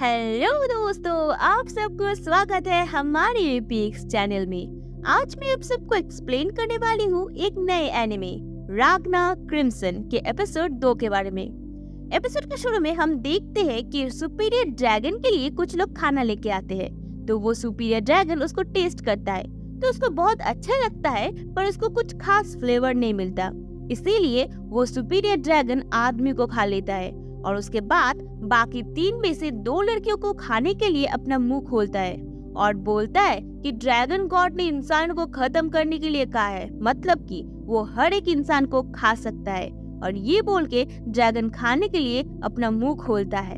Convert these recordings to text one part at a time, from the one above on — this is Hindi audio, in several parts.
हेलो दोस्तों, आप सबको स्वागत है हमारे पीक्स चैनल में। आज मैं आप सबको एक्सप्लेन करने वाली हूँ एक नए एनिमे राग्ना क्रिम्सन के एपिसोड 2 के बारे में। एपिसोड के शुरू में हम देखते हैं कि सुपीरियर ड्रैगन के लिए कुछ लोग खाना लेके आते हैं, तो वो सुपीरियर ड्रैगन उसको टेस्ट करता है तो उसको बहुत अच्छा लगता है, पर उसको कुछ खास फ्लेवर नहीं मिलता। इसीलिए वो सुपीरियर ड्रैगन आदमी को खा लेता है और उसके बाद बाकी 3 में से 2 लड़कियों को खाने के लिए अपना मुंह खोलता है और बोलता है कि ड्रैगन गॉड ने इंसान को खत्म करने के लिए कहा है, मतलब कि वो हर एक इंसान को खा सकता है। और ये बोल के ड्रैगन खाने के लिए अपना मुंह खोलता है।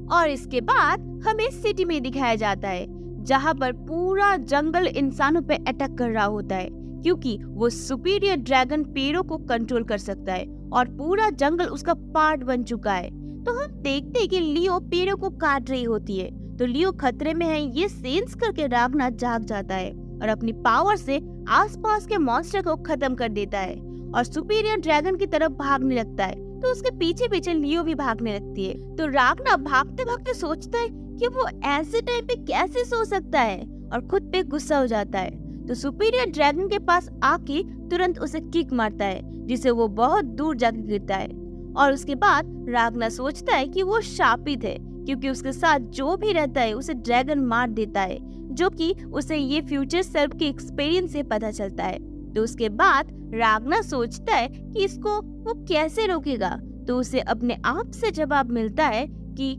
और इसके बाद हमें सिटी में दिखाया जाता है, जहाँ पर पूरा जंगल इंसानों पे अटैक कर रहा होता है, क्योंकि वो सुपीरियर ड्रैगन पेड़ों को कंट्रोल कर सकता है और पूरा जंगल उसका पार्ट बन चुका है। तो हम देखते हैं कि लियो पेड़ों को काट रही होती है, तो लियो खतरे में है ये सेंस करके राग्ना जाग जाता है और अपनी पावर से आसपास के मॉन्स्टर को खत्म कर देता है और सुपीरियर ड्रैगन की तरफ भागने लगता है। तो उसके पीछे पीछे लियो भी भागने लगती है। तो राग्ना भागते भागते सोचता है कि वो ऐसे टाइम पे कैसे सो सकता है और खुद पे गुस्सा हो जाता है। तो सुपीरियर ड्रैगन के पास आके तुरंत उसे किक मारता है, जिससे वो बहुत दूर जाकर गिरता है। और उसके बाद राग्ना सोचता है कि वो शापित है, क्योंकि उसके साथ जो भी रहता है उसे ड्रैगन मार देता है, जो कि उसे ये फ्यूचर सेल्फ के एक्सपीरियंस से पता चलता है। तो उसके बाद राग्ना सोचता है कि इसको वो कैसे रोकेगा। तो उसे अपने आप से जवाब मिलता है कि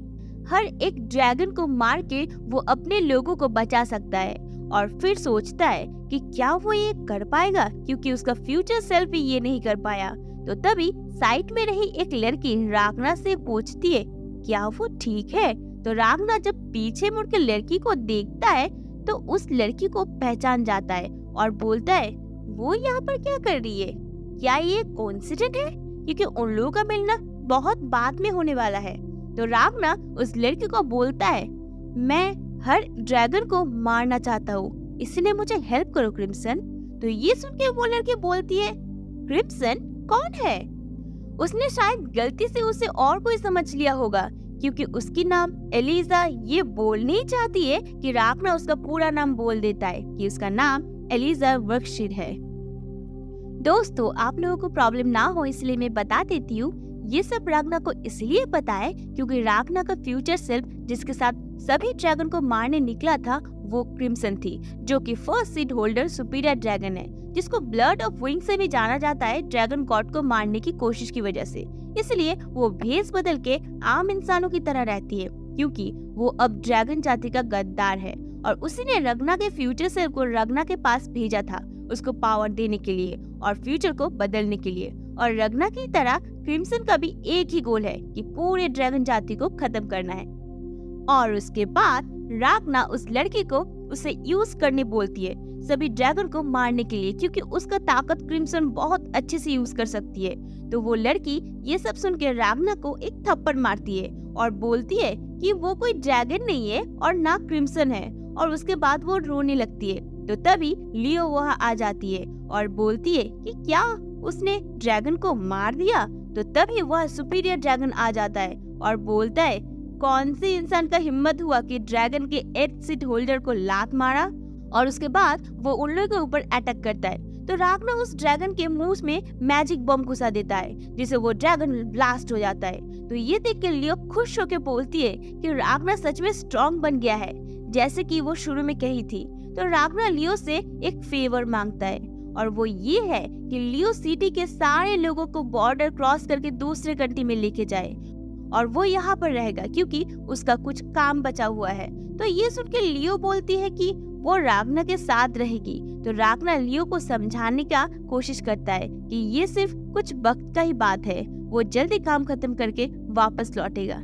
हर एक ड्रैगन को मार के वो अपने लोगों को बचा सकता है। और फिर सोचता है कि क्या वो ये कर पाएगा, क्योंकि उसका फ्यूचर सेल्फ भी ये नहीं कर पाया। तो तभी साइड में रही एक लड़की राग्ना से पूछती है क्या वो ठीक है। तो राग्ना जब पीछे मुड़ के लड़की को देखता है तो उस लड़की को पहचान जाता है और बोलता है वो यहाँ पर क्या कर रही है, क्या ये कोइंसिडेंट है, क्योंकि उन लोगों का मिलना बहुत बाद में होने वाला है। तो राग्ना उस लड़की को बोलता है मैं हर ड्रैगन को मारना चाहता हूँ, इसलिए मुझे हेल्प करो क्रिम्सन। तो ये सुन के वो लड़की बोलती है क्रिम्सन कौन है। उसने शायद गलती से उसे और कोई समझ लिया होगा, क्योंकि उसकी नाम एलिजा ये बोलनी ही चाहती है कि राग्ना उसका पूरा नाम बोल देता है कि उसका नाम एलिजा वर्कशीर है। दोस्तों, आप लोगों को प्रॉब्लम ना हो इसलिए मैं बता देती हूँ, ये सब राग्ना को इसलिए पता है क्योंकि राग्ना का फ्यूचर सेल्फ जिसके साथ सभी ड्रैगन को मारने निकला था वो क्रिम्सन थी, जो कि first seed holder superior dragon है, जिसको ब्लड ऑफ विंग से भी जाना जाता है ड्रैगन गॉड को मारने की कोशिश की वजह से। इसलिए वो भेष बदल के आम इंसानों की तरह रहती है, क्योंकि वो अब ड्रैगन जाति का गद्दार है। और उसी ने रग्ना के फ्यूचर सेल्फ को रग्ना के पास भेजा था, उसको पावर देने के लिए और फ्यूचर को बदलने के लिए। और रग्ना की तरह क्रिम्सन का भी एक ही गोल है कि पूरे ड्रैगन जाति को खत्म करना है। और उसके बाद राग्ना उस लड़की को उसे यूज करने बोलती है सभी ड्रैगन को मारने के लिए, क्योंकि उसका ताकत क्रिम्सन बहुत अच्छे से यूज कर सकती है। तो वो लड़की ये सब सुन के राग्ना को एक थप्पड़ मारती है और बोलती है कि वो कोई ड्रैगन नहीं है और ना क्रिम्सन है। और उसके बाद वो रोने लगती है। तो तभी लियो वहाँ आ जाती है और बोलती है कि क्या उसने ड्रैगन को मार दिया। तो तभी वह सुपीरियर ड्रैगन आ जाता है और बोलता है कौन से इंसान का हिम्मत हुआ कि ड्रैगन के 8 सीट होल्डर को लात मारा। और उसके बाद वो उन लोगों के ऊपर अटैक करता है। तो राग्ना उस ड्रैगन के मुंह में मैजिक बम घुसा देता है, जिससे वो ड्रैगन ब्लास्ट हो जाता है। तो ये देख के लियो खुश होकर बोलती है कि राग्ना सच में स्ट्रॉन्ग बन गया है, जैसे कि वो शुरू में कही थी। तो राग्ना लियो से एक फेवर मांगता है, और वो ये है कि लियो सिटी के सारे लोगों को बॉर्डर क्रॉस करके दूसरे कंट्री में लेके जाए और वो यहाँ पर रहेगा, क्योंकि उसका कुछ काम बचा हुआ है। तो ये सुन के लियो बोलती है कि वो राग्ना के साथ रहेगी। तो राग्ना लियो को समझाने का कोशिश करता है कि ये सिर्फ कुछ वक्त का ही बात है, वो जल्दी काम खत्म करके वापस लौटेगा।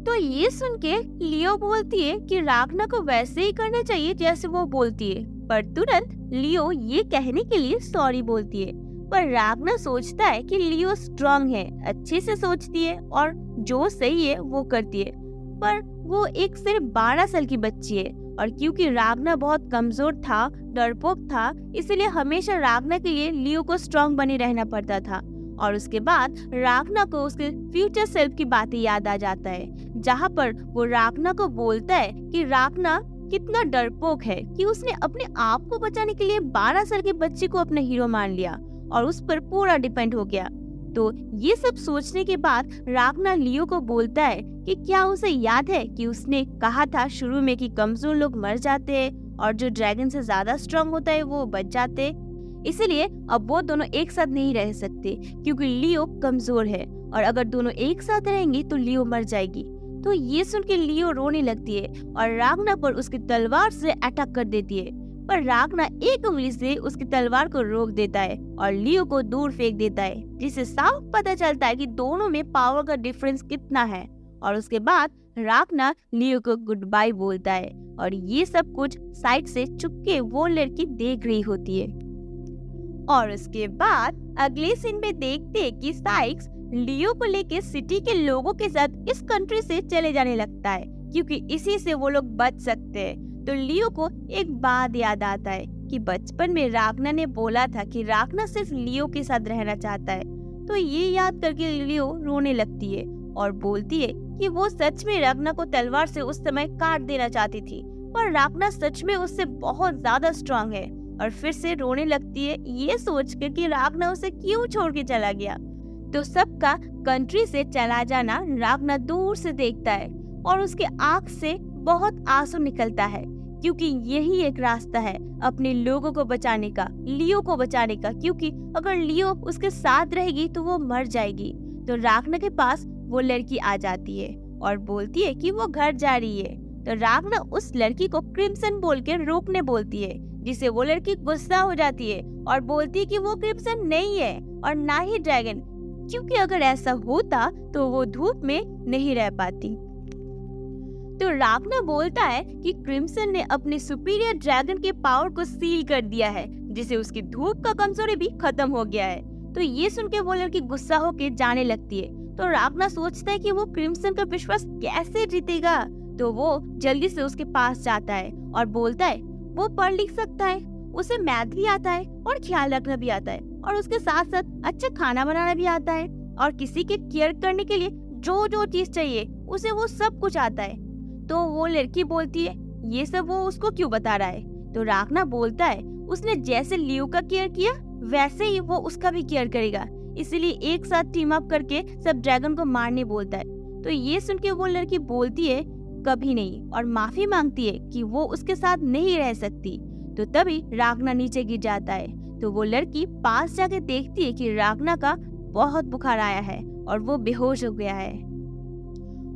तो ये सुन के लियो बोलती है कि राग्ना को वैसे ही करना चाहिए जैसे वो बोलती है, पर तुरंत लियो ये कहने के लिए सॉरी बोलती है। पर राग्ना सोचता है कि लियो स्ट्रांग है, अच्छे से सोचती है और जो सही है वो करती है, पर वो एक सिर्फ 12 साल की बच्ची है। और क्योंकि राग्ना बहुत कमजोर था, डरपोक था, इसलिए हमेशा राग्ना के लिए लियो को स्ट्रांग बने रहना पड़ता था। और उसके बाद रागना को उसके फ्यूचर सेल्फ की बातें याद आ जाता है, जहाँ पर वो रागना को बोलता है कि रागना कितना डरपोक है कि उसने अपने आप को बचाने के लिए 12 साल के बच्चे को अपना हीरो मान लिया और उस पर पूरा डिपेंड हो गया। तो ये सब सोचने के बाद रागना लियो को बोलता है कि क्या उसे याद है कि उसने कहा था शुरू में कि कमजोर लोग मर जाते हैं और जो ड्रैगन से ज्यादा स्ट्रांग होता है वो बच जाते हैं। इसलिए अब वो दोनों एक साथ नहीं रह सकते क्योंकि लियो कमजोर है और अगर दोनों एक साथ रहेंगे तो लियो मर जाएगी। तो ये सुन के लियो रोने लगती है और रागना पर उसकी तलवार से अटैक कर देती है, पर रागना एक उंगली से उसकी तलवार को रोक देता है और लियो को दूर फेंक देता है, जिससे साफ पता चलता है कि दोनों में पावर का डिफरेंस कितना है। और उसके बाद रागना लियो को गुड बाय बोलता है और ये सब कुछ साइड से चुपके वो लड़की देख रही होती है। और उसके बाद अगले सीन में देखते हैं कि साइक्स लियो को लेके सिटी के लोगों के साथ इस कंट्री से चले जाने लगता है क्योंकि इसी से वो लोग बच सकते हैं। तो लियो को एक बात याद आता है कि बचपन में रागना ने बोला था कि रागना सिर्फ लियो के साथ रहना चाहता है। तो ये याद करके लियो रोने लगती है और बोलती है कि वो सच में रागना को तलवार से उस समय काट देना चाहती थी, पर रागना सच में उससे बहुत ज्यादा स्ट्रांग है। और फिर से रोने लगती है ये सोचकर कि रागना उसे क्यों छोड़ के चला गया। तो सबका कंट्री से चला जाना रागना दूर से देखता है और उसके आंख से बहुत आंसू निकलता है क्योंकि यही एक रास्ता है अपने लोगों को बचाने का, लियो को बचाने का, क्योंकि अगर लियो उसके साथ रहेगी तो वो मर जाएगी। तो रागना के पास वो लड़की आ जाती है और बोलती है कि वो घर जा रही है। तो रागना उस लड़की को क्रिम्सन बोल के रोकने बोलती है, जिसे वो लड़की गुस्सा हो जाती है और बोलती है कि वो क्रिम्सन नहीं है और ना ही ड्रैगन, क्योंकि अगर ऐसा होता तो वो धूप में नहीं रह पाती। तो रागना बोलता है कि क्रिम्सन ने अपने सुपीरियर ड्रैगन के पावर को सील कर दिया है, जिससे उसकी धूप का कमजोरी भी खत्म हो गया है। तो ये सुन के वो लड़की गुस्सा होके जाने लगती है। तो रागना सोचता है कि वो क्रिम्सन का विश्वास कैसे जीतेगा। तो वो जल्दी से उसके पास जाता है और बोलता है वो पढ़ लिख सकता है, उसे मैथ भी आता है और ख्याल रखना भी आता है और उसके साथ साथ अच्छा खाना बनाना भी आता है और किसी के केयर करने के लिए जो जो चीज चाहिए उसे वो सब कुछ आता है। तो वो लड़की बोलती है ये सब वो उसको क्यों बता रहा है। तो रागना बोलता है उसने जैसे लियो का केयर किया वैसे ही वो उसका भी केयर करेगा, इसलिए एक साथ टीम अप करके सब ड्रैगन को मारने बोलता है। तो ये सुन के वो लड़की बोलती है कभी नहीं और माफी मांगती है कि वो उसके साथ नहीं रह सकती। तो तभी रागना नीचे गिर जाता है। तो वो लड़की पास जाके देखती है कि रागना का बहुत बुखार आया है और वो बेहोश हो गया है।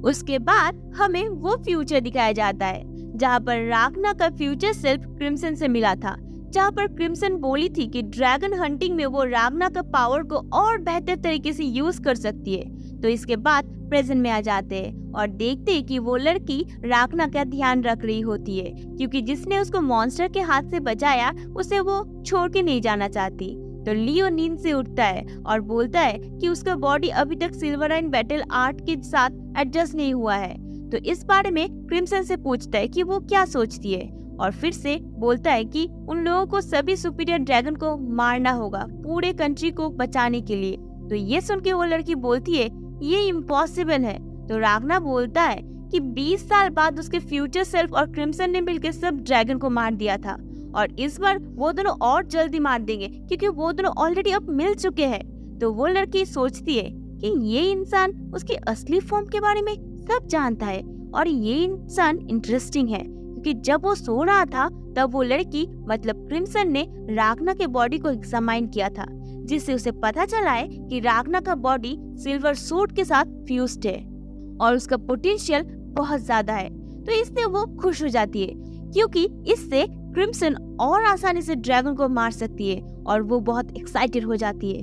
उसके बाद हमें वो फ्यूचर दिखाया जाता है जहाँ पर रागना का फ्यूचर सेल्फ क्रिम्सन से मिला था, जहाँ पर क्रिम्सन बोली थी कि ड्रैगन हंटिंग में वो रागना का पावर को और बेहतर तरीके से यूज कर सकती है। तो इसके बाद प्रेजेंट में आ जाते हैं और देखते हैं कि वो लड़की रागना का ध्यान रख रही होती है, क्योंकि जिसने उसको मॉन्स्टर के हाथ से बचाया उसे वो छोड़ के नहीं जाना चाहती। तो लियो नींद से उठता है और बोलता है कि उसका बॉडी अभी तक सिल्वराइन बैटल आर्ट के साथ एडजस्ट नहीं हुआ है। तो इस बारे में क्रिम्सन से पूछता है कि वो क्या सोचती है और फिर से बोलता है कि उन लोगों को सभी सुपीरियर ड्रैगन को मारना होगा पूरे कंट्री को बचाने के लिए। तो ये सुन के वो लड़की बोलती है ये इम्पॉसिबल है। तो रागना बोलता है कि 20 साल बाद उसके फ्यूचर सेल्फ और क्रिम्सन ने मिलकर सब ड्रैगन को मार दिया था और इस बार वो दोनों और जल्दी मार देंगे क्योंकि वो दोनों ऑलरेडी अब मिल चुके हैं। तो वो लड़की सोचती है कि ये इंसान उसकी असली फॉर्म के बारे में सब जानता है और ये इंसान इंटरेस्टिंग है, क्योंकि जब वो सो रहा था तब वो लड़की मतलब क्रिम्सन ने रागना के बॉडी को एग्जामाइन किया था, जिससे उसे पता चला है कि रागना का बॉडी सिल्वर सूट के साथ फ्यूज्ड है और उसका पोटेंशियल बहुत ज्यादा है। तो इससे वो खुश हो जाती है क्योंकि इससे क्रिम्सन और आसानी से ड्रैगन को मार सकती है और वो बहुत एक्साइटेड हो जाती है।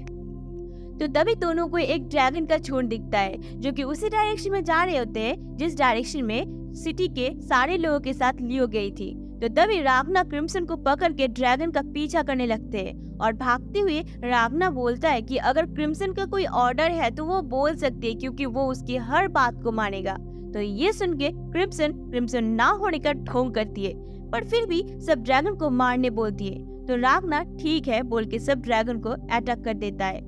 तो तभी दोनों को एक ड्रैगन का झुंड दिखता है जो कि उसी डायरेक्शन में जा रहे होते हैं जिस डायरेक्शन में सिटी के सारे लोगों के साथ लियो गई थी। तो तभी रागना क्रिम्सन को पकड़ के ड्रैगन का पीछा करने लगते हैं और भागते हुए रागना बोलता है कि अगर क्रिम्सन का कोई ऑर्डर है तो वो बोल सकती है क्योंकि वो उसकी हर बात को मानेगा। तो ये सुन के क्रिम्सन ना होने का ढोंग करती है, पर फिर भी सब ड्रैगन को मारने बोलती है। तो रागना ठीक है बोल के सब ड्रैगन को अटैक कर देता है।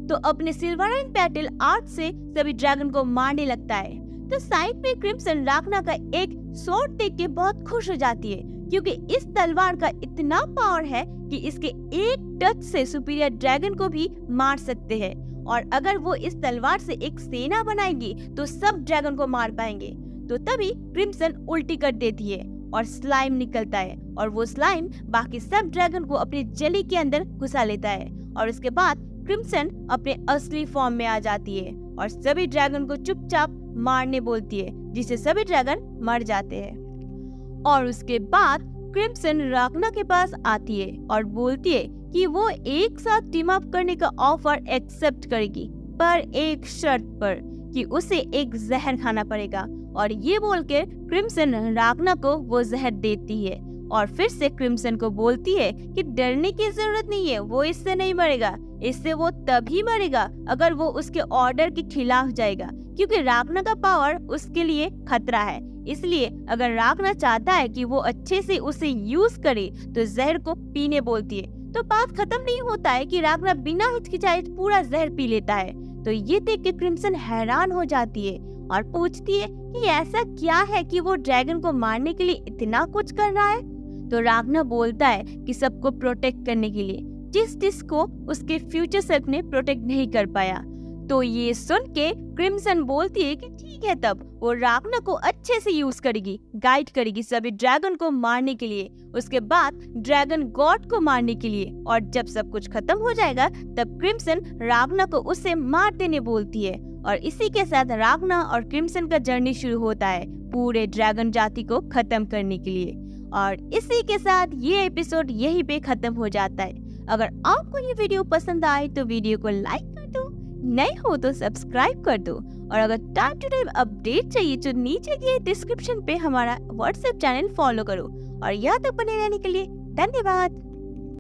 तो अपने सिल्वराइन बैटल आर्ट से सभी ड्रैगन को मारने लगता है। तो साइड पे क्रिम्सन रागना का एक स्वॉर्ड देख के बहुत खुश हो जाती है, क्योंकि इस तलवार का इतना पावर है कि इसके एक टच से सुपीरियर ड्रैगन को भी मार सकते हैं। और अगर वो इस तलवार से एक सेना बनाएगी तो सब ड्रैगन को मार पाएंगे। तो तभी क्रिम्सन उल्टी कर देती है और स्लाइम निकलता है, और वो स्लाइम बाकी सब ड्रैगन को अपनी जेली के अंदर घुसा लेता है। और उसके बाद क्रिम्सन अपने असली फॉर्म में आ जाती है और सभी ड्रैगन को चुपचाप मारने बोलती है, जिससे सभी ड्रैगन मर जाते हैं। और उसके बाद क्रिम्सन रागना के पास आती है और बोलती है कि वो एक साथ टीम अप करने का ऑफर एक्सेप्ट करेगी, पर एक शर्त पर कि उसे एक जहर खाना पड़ेगा। और ये बोलकर क्रिम्सन रागना को वो जहर देती है और फिर से क्रिम्सन को बोलती है कि डरने की जरूरत नहीं है, वो इससे नहीं मरेगा। इससे वो तभी मरेगा अगर वो उसके ऑर्डर के खिलाफ जाएगा, क्योंकि रागना का पावर उसके लिए खतरा है। इसलिए अगर रागना चाहता है कि वो अच्छे से उसे यूज करे तो जहर को पीने बोलती है। तो बात खत्म नहीं होता है कि रागना बिना हिचकिचाए पूरा जहर पी लेता है। तो ये देख के क्रिम्सन हैरान हो जाती है और पूछती है कि ऐसा क्या है कि वो ड्रैगन को मारने के लिए इतना कुछ कर रहा है। तो रागना बोलता है कि सबको प्रोटेक्ट करने के लिए, जिस को उसके फ्यूचर सेल्फ ने प्रोटेक्ट नहीं कर पाया। तो ये सुन के क्रिम्सन बोलती है कि ठीक है, तब वो रागना को अच्छे से यूज करेगी, गाइड करेगी सभी ड्रैगन को मारने के लिए, उसके बाद ड्रैगन गॉड को मारने के लिए। और जब सब कुछ खत्म हो जाएगा तब क्रिम्सन रागना को उसे मार देने बोलती है। और इसी के साथ रागना और क्रिम्सन का जर्नी शुरू होता है पूरे ड्रैगन जाति को खत्म करने के लिए। और इसी के साथ ये एपिसोड यहीं पे खत्म हो जाता है। अगर आपको ये वीडियो पसंद आए तो वीडियो को लाइक कर दो, नए हो तो सब्सक्राइब कर दो, और अगर टाइम टू टाइम अपडेट चाहिए तो नीचे दिए डिस्क्रिप्शन पे हमारा व्हाट्सएप चैनल फॉलो करो। और यहाँ तक बने रहने के लिए धन्यवाद।